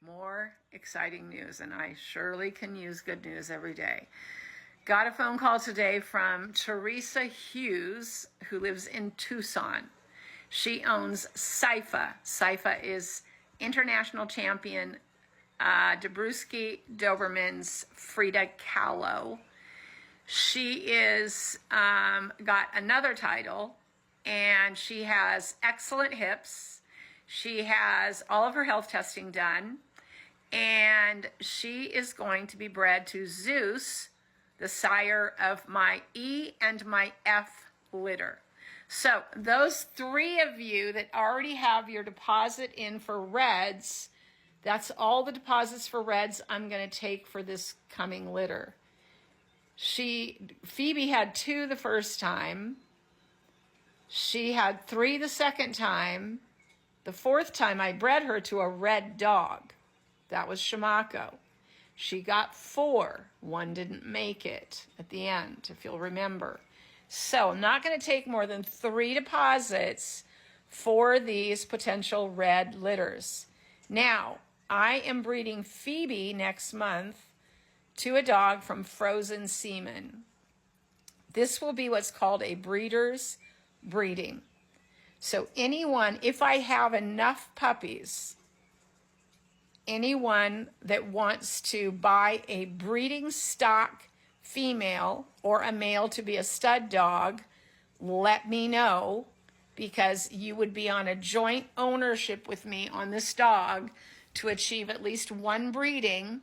More exciting news, and I surely can use good news every day. Got a phone call today from Teresa Hughes, who lives in Tucson. She owns Psypha. Psypha is international champion Dabrowski Doberman's Frida Kahlo. She is got another title, and she has excellent hips. She has all of her health testing done, and she is going to be bred to Zues, the sire of my E and my F litter. So those three of you that already have your deposit in for Reds, that's all the deposits for Reds I'm going to take for this coming litter. Phoebe had 2 the first time. She had 3 the second time. The 4th time I bred her to a red dog. That was Shimako. She got 4. 1 didn't make it at the end, if you'll remember. So I'm not going to take more than 3 deposits for these potential red litters. Now, I am breeding Phoebe next month to a dog from Frozen Semen. This will be what's called a breeder's breeding. So anyone, if I have enough puppies, anyone that wants to buy a breeding stock female or a male to be a stud dog, let me know, because you would be on a joint ownership with me on this dog to achieve at least 1 breeding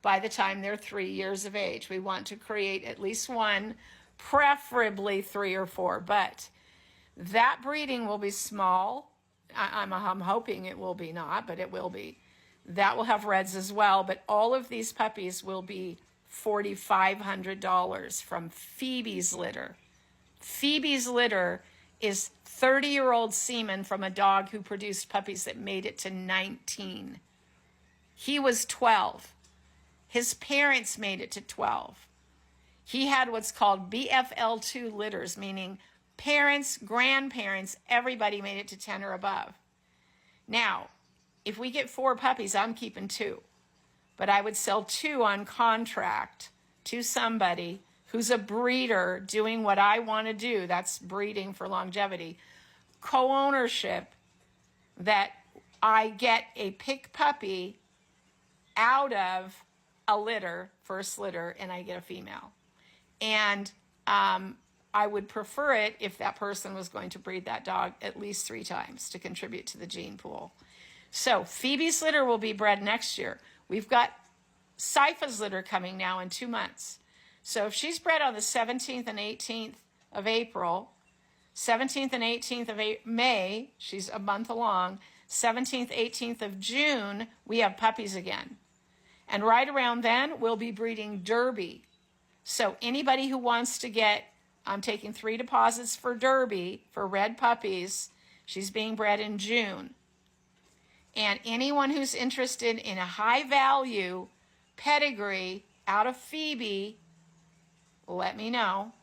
by the time they're 3 years of age. We want to create at least 1, preferably 3 or 4, but that breeding will be small. I'm hoping it will be not, but it will be. That will have Reds as well, but all of these puppies will be $4,500 from Phoebe's litter. Phoebe's litter is 30-year-old semen from a dog who produced puppies that made it to 19. He was 12. His parents made it to 12. He had what's called BFL2 litters, meaning parents, grandparents, everybody made it to 10 or above. Now, if we get 4 puppies, I'm keeping 2. But I would sell 2 on contract to somebody who's a breeder doing what I want to do. That's breeding for longevity. Co-ownership, that I get a pick puppy out of a litter, first litter, and I get a female. And I would prefer it if that person was going to breed that dog at least 3 times to contribute to the gene pool. So Phoebe's litter will be bred next year. We've got Psypha's litter coming now in 2 months. So if she's bred on the 17th and 18th of April, 17th and 18th of May, she's a month along, 17th, 18th of June, we have puppies again. And right around then, we'll be breeding Derby. So anybody who wants to get, I'm taking 3 deposits for Derby, for red puppies. She's being bred in June. And anyone who's interested in a high value pedigree out of Phoebe, let me know.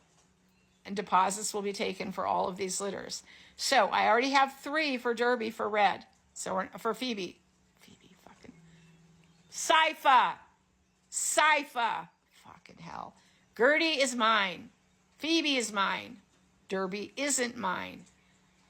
And deposits will be taken for all of these litters. So I already have 3 for Derby for red. So for Phoebe. Psypha. Fucking hell. Gertie is mine. Phoebe is mine. Derby isn't mine.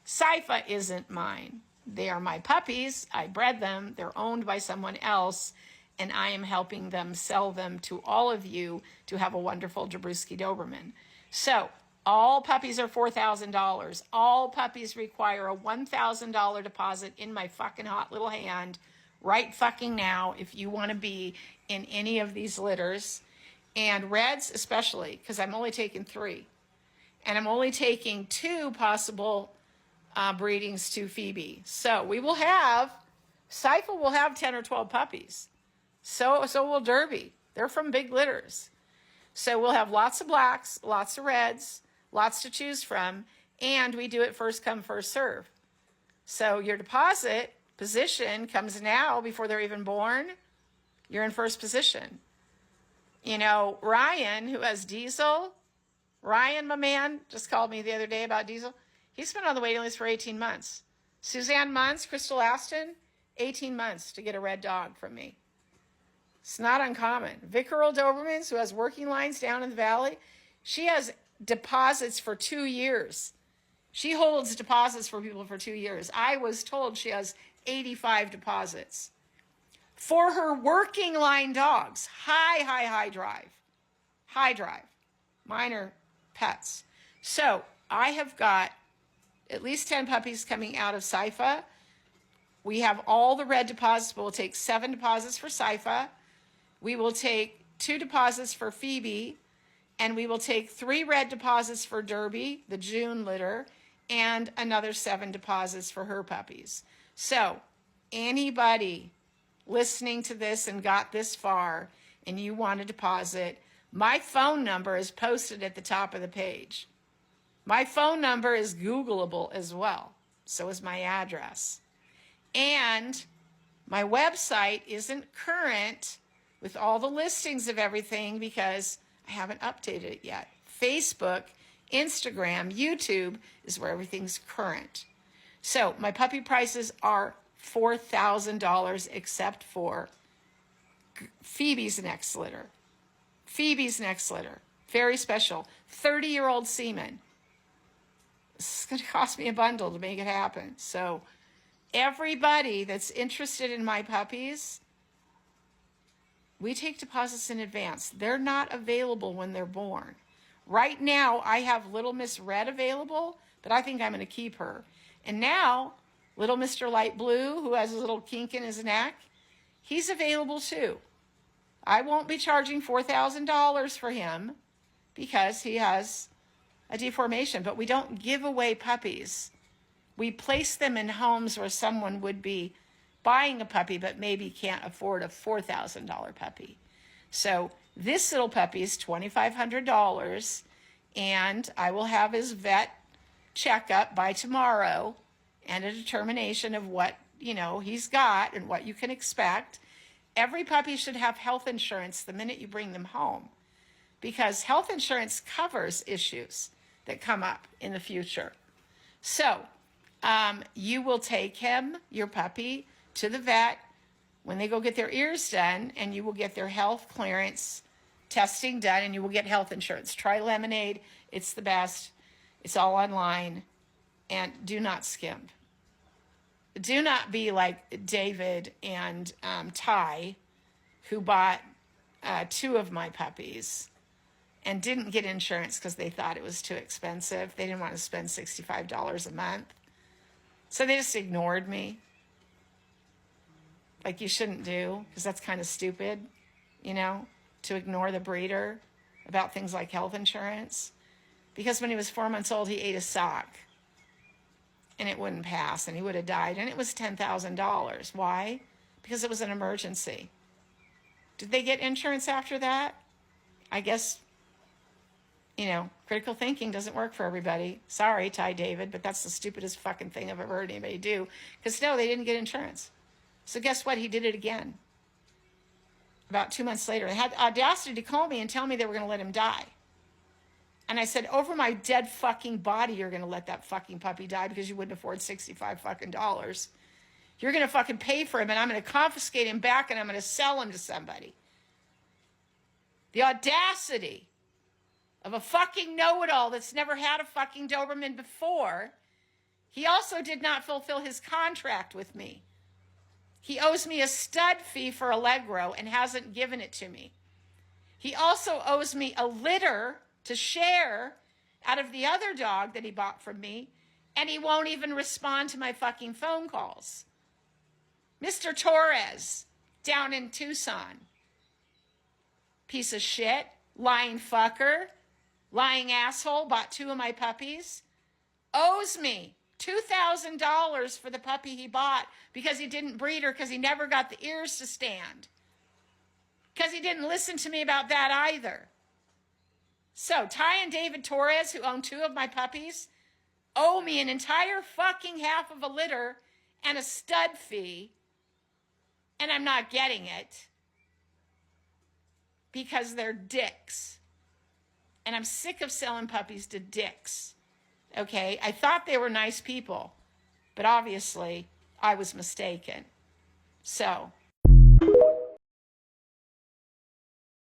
Psypha isn't mine. They are my puppies. I bred them. They're owned by someone else, and I am helping them sell them to all of you to have a wonderful Dabrowski Doberman. So all puppies are $4,000. All puppies require a $1,000 deposit in my fucking hot little hand right fucking now if you want to be in any of these litters. And Reds especially, because I'm only taking 3. And I'm only taking 2 possible breedings to Phoebe. So we will have, Psypha will have 10 or 12 puppies. So will Derby. They're from big litters. So we'll have lots of blacks, lots of reds, lots to choose from, and we do it first come, first serve. So your deposit position comes now before they're even born. You're in first position. You know, Ryan, who has Diesel, Ryan, my man, just called me the other day about Diesel. He's been on the waiting list for 18 months. Suzanne Munz, Crystal Aston, 18 months to get a red dog from me. It's not uncommon. Vic Earl Dobermans, who has working lines down in the valley, she has deposits for 2 years. She holds deposits for people for 2 years. I was told she has 85 deposits. For her working line dogs, high drive. High drive. Mine are pets. So I have got at least 10 puppies coming out of Psypha. We have all the red deposits. We'll take 7 deposits for Psypha. We will take 2 deposits for Phoebe. And we will take 3 red deposits for Derby, the June litter, and another 7 deposits for her puppies. So anybody listening to this and got this far and you want to deposit, my phone number is posted at the top of the page. My phone number is Googleable as well. So is my address. And my website isn't current with all the listings of everything because I haven't updated it yet. Facebook, Instagram, YouTube is where everything's current. So my puppy prices are $4,000 except for Phoebe's next litter. Phoebe's next litter. Very special. 30-year-old semen. This is going to cost me a bundle to make it happen. So everybody that's interested in my puppies, we take deposits in advance. They're not available when they're born. Right now, I have Little Miss Red available, but I think I'm going to keep her. And now, Little Mr. Light Blue, who has a little kink in his neck, he's available too. I won't be charging $4,000 for him because he has a deformation, but we don't give away puppies. We place them in homes where someone would be buying a puppy but maybe can't afford a $4,000 puppy. So this little puppy is $2,500, and I will have his vet checkup by tomorrow and a determination of what, he's got and what you can expect. Every puppy should have health insurance the minute you bring them home because health insurance covers issues that come up in the future. So you will take him, your puppy, to the vet when they go get their ears done, and you will get their health clearance testing done, and you will get health insurance. Try Lemonade. It's the best. It's all online. And do not skimp. Do not be like David and Ty, who bought 2 of my puppies and didn't get insurance because they thought it was too expensive. They didn't want to spend $65 a month. So they just ignored me. Like you shouldn't do, because that's kind of stupid, to ignore the breeder about things like health insurance. Because when he was 4 months old, he ate a sock. And it wouldn't pass, and he would have died. And it was $10,000. Why? Because it was an emergency. Did they get insurance after that? I guess, critical thinking doesn't work for everybody. Sorry, Ty David, but that's the stupidest fucking thing I've ever heard anybody do. Because no, they didn't get insurance. So guess what? He did it again. About 2 months later. They had the audacity to call me and tell me they were going to let him die. And I said, over my dead fucking body, you're going to let that fucking puppy die because you wouldn't afford $65 fucking dollars. You're going to fucking pay for him, and I'm going to confiscate him back, and I'm going to sell him to somebody. The audacity of a fucking know-it-all that's never had a fucking Doberman before. He also did not fulfill his contract with me. He owes me a stud fee for Allegro and hasn't given it to me. He also owes me a litter to share out of the other dog that he bought from me, and he won't even respond to my fucking phone calls. Mr. Torres, down in Tucson. Piece of shit, lying fucker, lying asshole, bought 2 of my puppies, owes me $2,000 for the puppy he bought because he didn't breed her, because he never got the ears to stand. Because he didn't listen to me about that either. So, Ty and David Torres, who own 2 of my puppies, owe me an entire fucking half of a litter and a stud fee, and I'm not getting it because they're dicks. And I'm sick of selling puppies to dicks. Okay? I thought they were nice people, but obviously I was mistaken. So